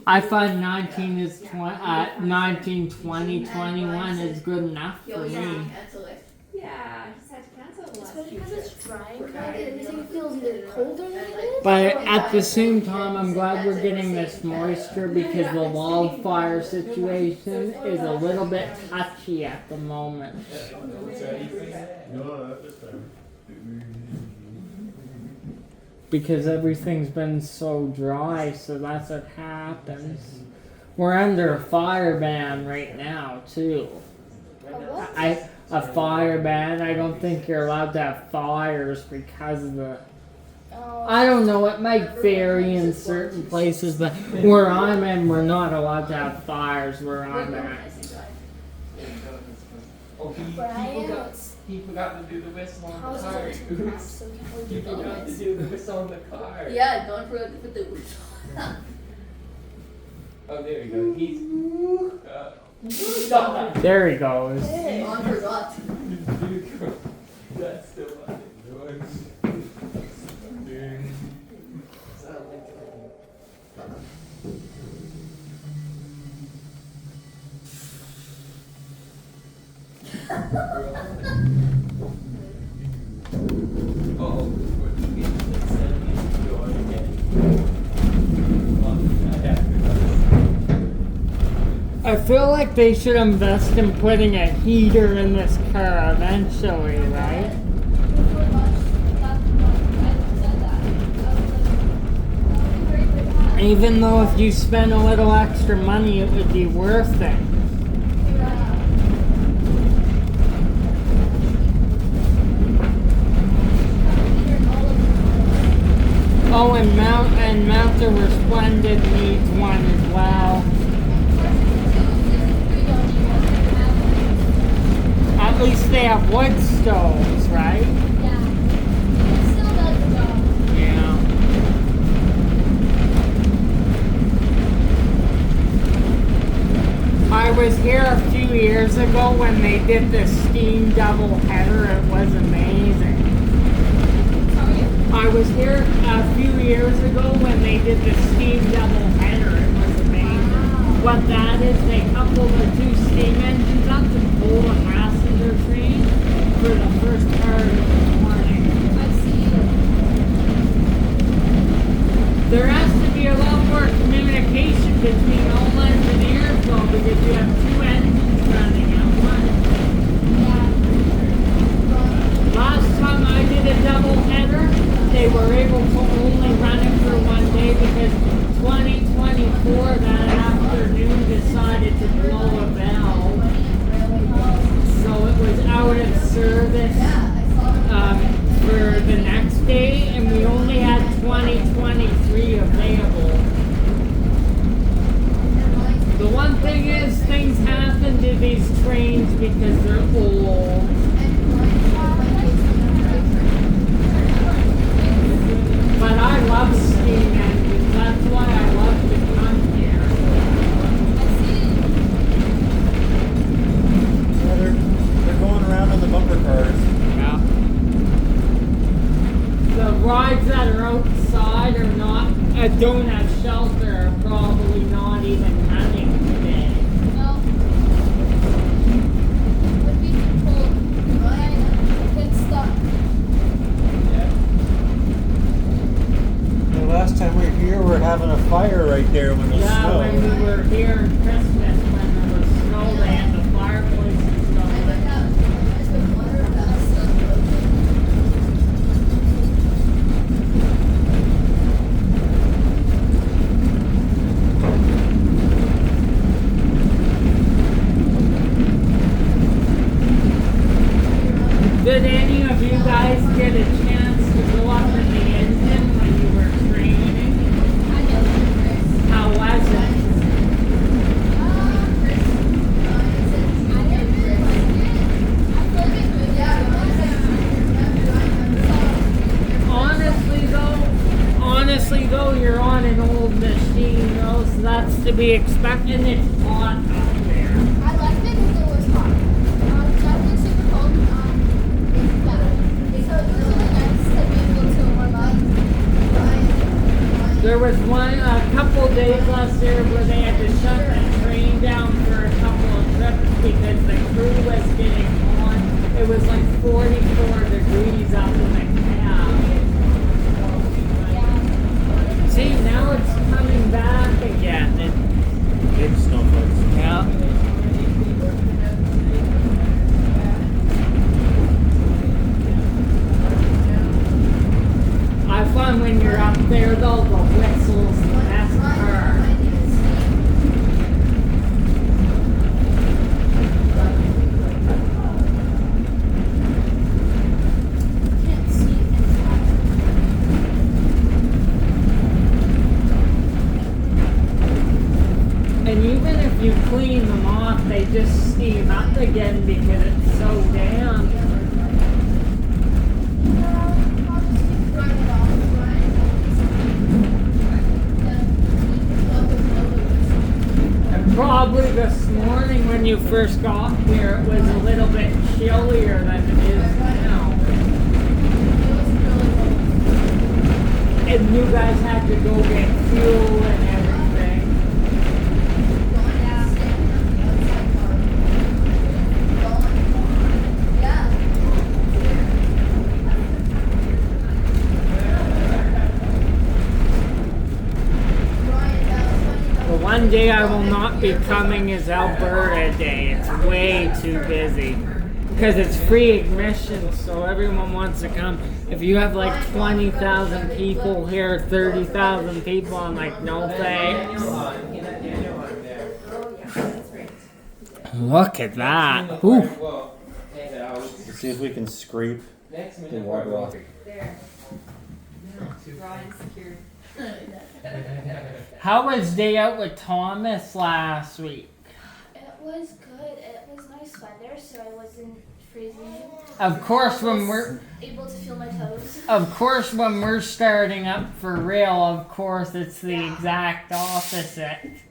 I find 19 is 19, 20, 21 is good enough for me. Yeah, I just had to cancel the last Especially few because it's trips. dry and cold, it makes it feel either colder than it is. But at the same time, I'm glad we're getting this moisture because the wildfire situation is a little bit touchy at the moment. Because everything's been so dry, so that's what happens. We're under a fire ban right now, too. A fire ban. I don't think you're allowed to have fires because of the. I don't know. It might vary in certain places, but where I'm in, we're not allowed to have fires where I'm at. Oh, he forgot to do the whistle on the car. He forgot to do the whistle on the car. Yeah, don't forget to put the whistle. Oh, there you go. Stop. There he goes. I forgot. That's still what I feel like they should invest in putting a heater in this car eventually, right? Even though if you spend a little extra money, it would be worth it. Oh, and Mount the Resplendent needs one as well. At least they have wood stoves, right? Yeah. It still does the job. Yeah. I was here a few years ago when they did the steam double header. It was amazing. I was here a few years ago when they did the steam double header. It was amazing. Wow. What that is, they couple the two steam engines up and pull a passenger train for the first part of the morning. I see. There has to be a lot more communication between all engineers though, because you have two engines running at once. Yeah. Last time I did a double header, they were able to only run it for one day because 2024 that afternoon decided to blow a valve. So it was out of service for the next day, and we only had 2023 available. The one thing is, things happen to these trains because they're old. But I love steam engines. That's why I love to come here. Yeah, they're going around in the bumper cars. Yeah. The rides that are outside are not, don't have shelter, are probably not even running today. No. Would be too cold. Right. Get stuck. The last time we were here, we were having a fire right there when it Yeah, snowed. when we were here in Christmas, when there was snow, they had the fireplace and stuff. Did any of you guys get a chance to go up in the engine when you were training? How was it? Honestly though, you're on an old machine though, so that's to be expected. It's hot up there. I liked it because it was hot. It's definitely super cold. Yeah. So it was really nice to be able to warm up. There was a couple days last year where they had to shut the train down for a couple of trips because the crew was getting on. It was like 44 degrees up in the cab. See, now it's coming back again. Big snowflakes. Yeah. I find when you're up there though, the whistle's the best part. And even if you clean them off, they just steam up again because it's so damp. And probably this morning when you first got here, it was a little bit chillier than it is now. And you guys had to go get fuel and everything. One day I will not be coming is Alberta Day. It's way too busy. Because it's free admission, so everyone wants to come. If you have like 20,000 people here, 30,000 people, I'm like, no thanks. Look at that. Ooh. Let's see if we can scrape the water off. There. Raw and secure. How was day out with Thomas last week? It was good. It was nice weather, so I wasn't freezing. Of course, I when was we're able to feel my toes. Of course, when we're starting up for real, of course, it's the exact opposite.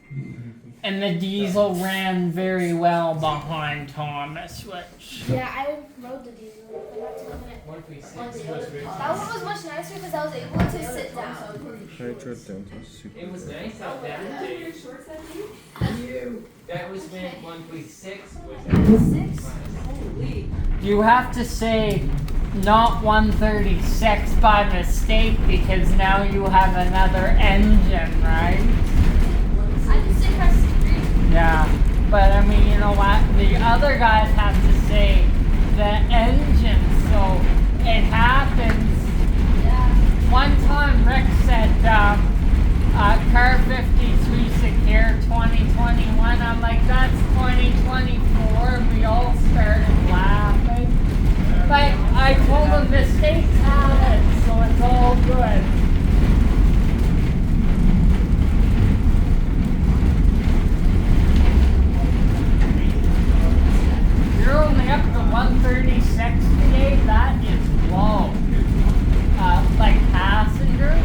And the diesel ran very well behind Thomas, which... Yeah, I rode the diesel. I got to live in it on the other. That one was much nicer because I was able to sit down. It was nice out that day. That was when 136 was Six? Holy. You have to say not 136 by mistake because now you have another engine, right? I can say press 3. Yeah. But I mean, you know what? The other guys have to say the engine, so it happens. Yeah. One time Rick said, car 53 secure 2021. I'm like, that's 2024. We all started laughing. But I told him mistakes happen, so it's all good. You're only up to 136 today. That is low. Like passengers.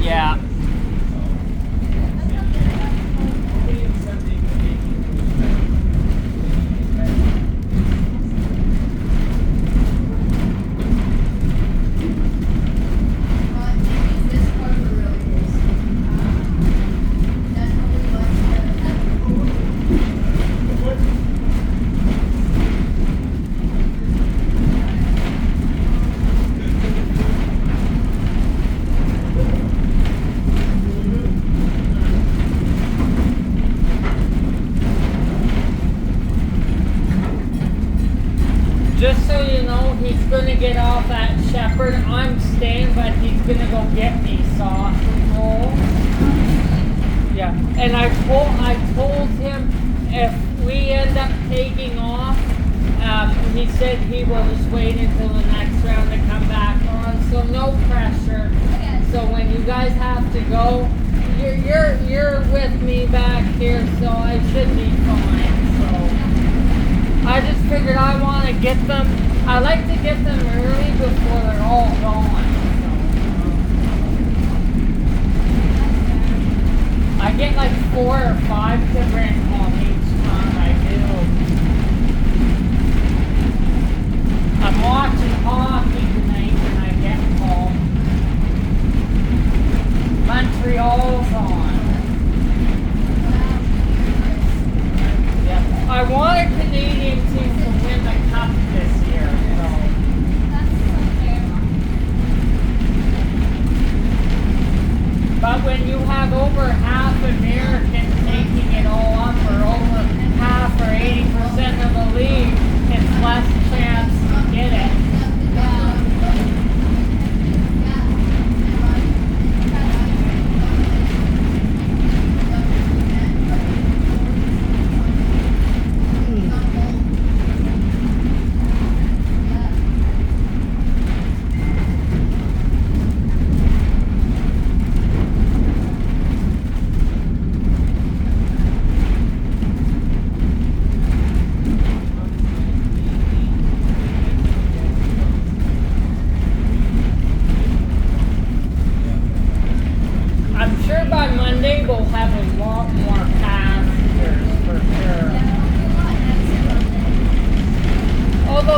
Yeah. Just so you know, he's gonna get off at Shepherd. I'm staying, but he's gonna go get me sauce and roll. Yeah, and I told him if we end up taking off, he said he will just wait until the next round to come back on. So no pressure. So when you guys have to go, you're with me back here, so I should be fine. So. I just figured I want to get them. I like to get them early before they're all gone. I get like 4 or 5 to bring home each time I do.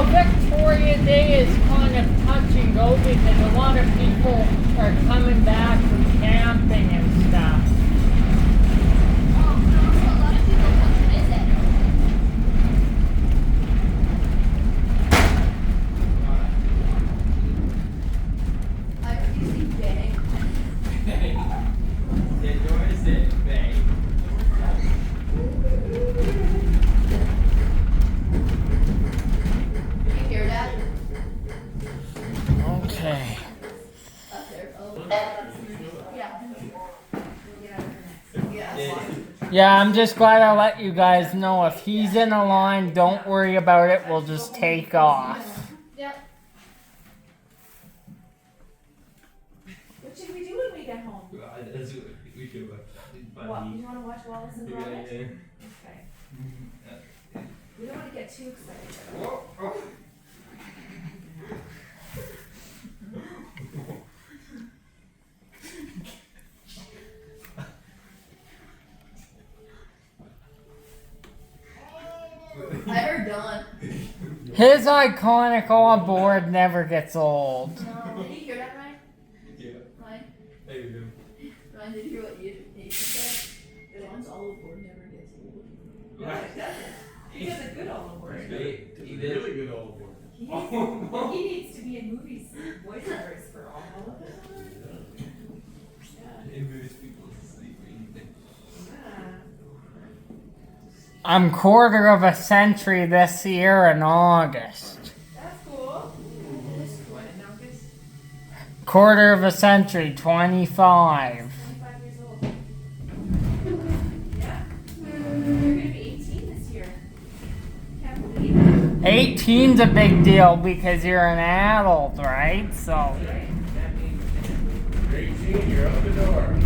Well, Victoria Day is kind of touch and go because a lot of people are coming back from camping and stuff. Oh, so a lot of people come to visit. I heard you say bang. The door is it, bang. Did you hear that? Okay. Up there. Oh. Yeah. Yeah, I'm just glad I let you guys know if he's in a line, don't worry about it. We'll just take off. Yep. What should we do when we get home? We should What? You want to watch Wallace and Gromit? yeah. Okay. We don't want to get too excited. I heard Dawn. His iconic on board never gets old. No. Did you hear that, Ryan? Yeah. Ryan? There you Ryan, did you hear what you said? Dawn's olive board never gets old. go. No, it doesn't. He has a good olive board. He did. Really good old boy. He needs to be in movies, voiceovers for all of it. Yeah. It moves people to sleep when you I'm quarter of a century this year in August. That's cool. What, in August? Quarter of a century, 25. 25 years old. Yeah. You're going to be 18 this year. Can't believe it. 18's a big deal because you're an adult, right? So, Right? That means 18, you're up the door.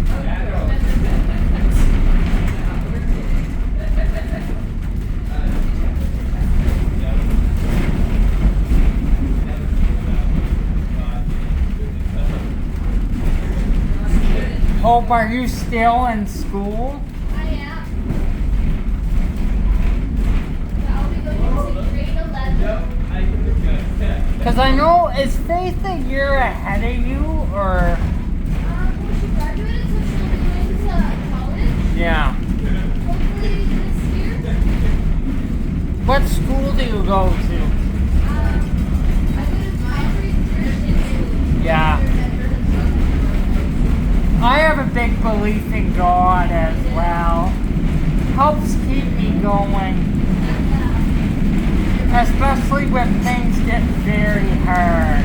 Hope, are you still in school? I am. Yeah, I'll be going to grade 11. Yep, I can adjust that. Because I know, is Faith a year ahead of you, or? Well, she graduated, so she'll be going to college. Yeah. Hopefully this year. What school do you go to? I go to Calvary Church in Yeah. I have a big belief in God as well. Helps keep me going. Especially when things get very hard.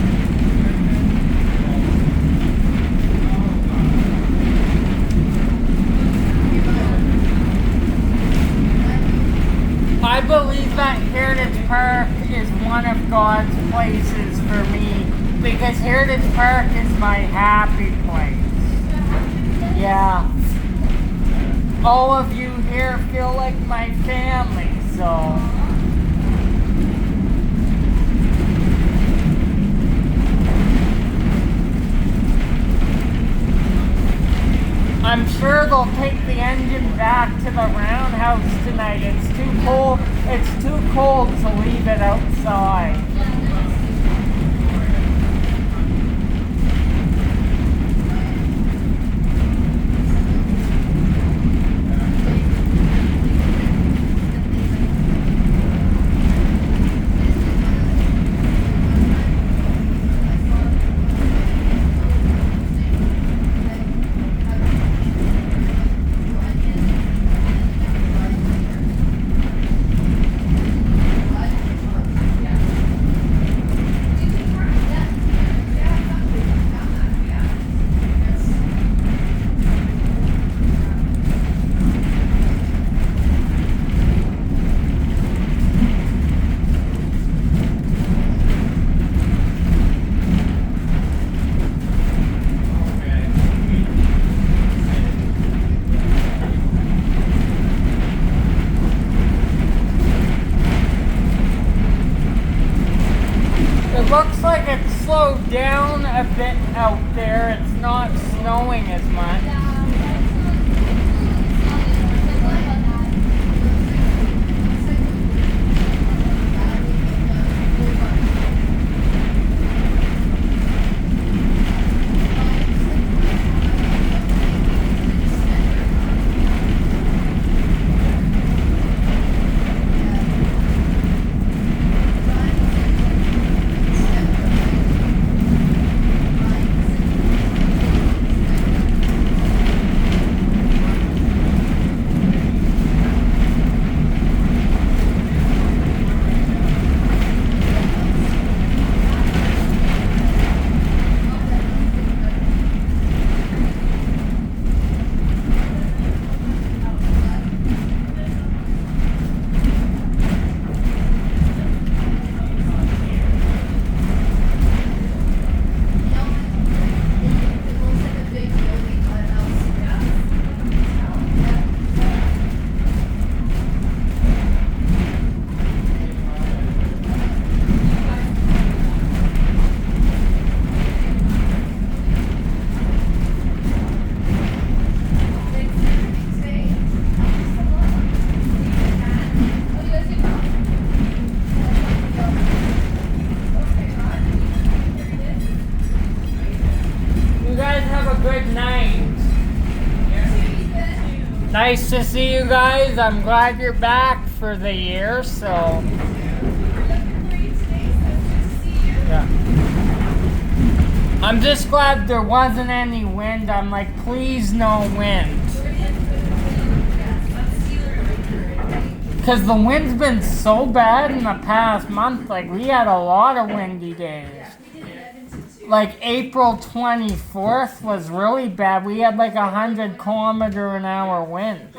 I believe that Heritage Park is one of God's places for me because Heritage Park is my happy place. Yeah. All of you here feel like my family, so. I'm sure they'll take the engine back to the roundhouse tonight. It's too cold. It's too cold to leave it outside. Looks like it's slowed down a bit out there. It's not snowing as much. nice to see you guys. I'm glad you're back for the year. So. Yeah. I'm just glad there wasn't any wind. I'm like, please no wind. Because the wind's been so bad in the past month. Like, we had a lot of windy days. Like, April 24th was really bad. We had like 100 km/h winds.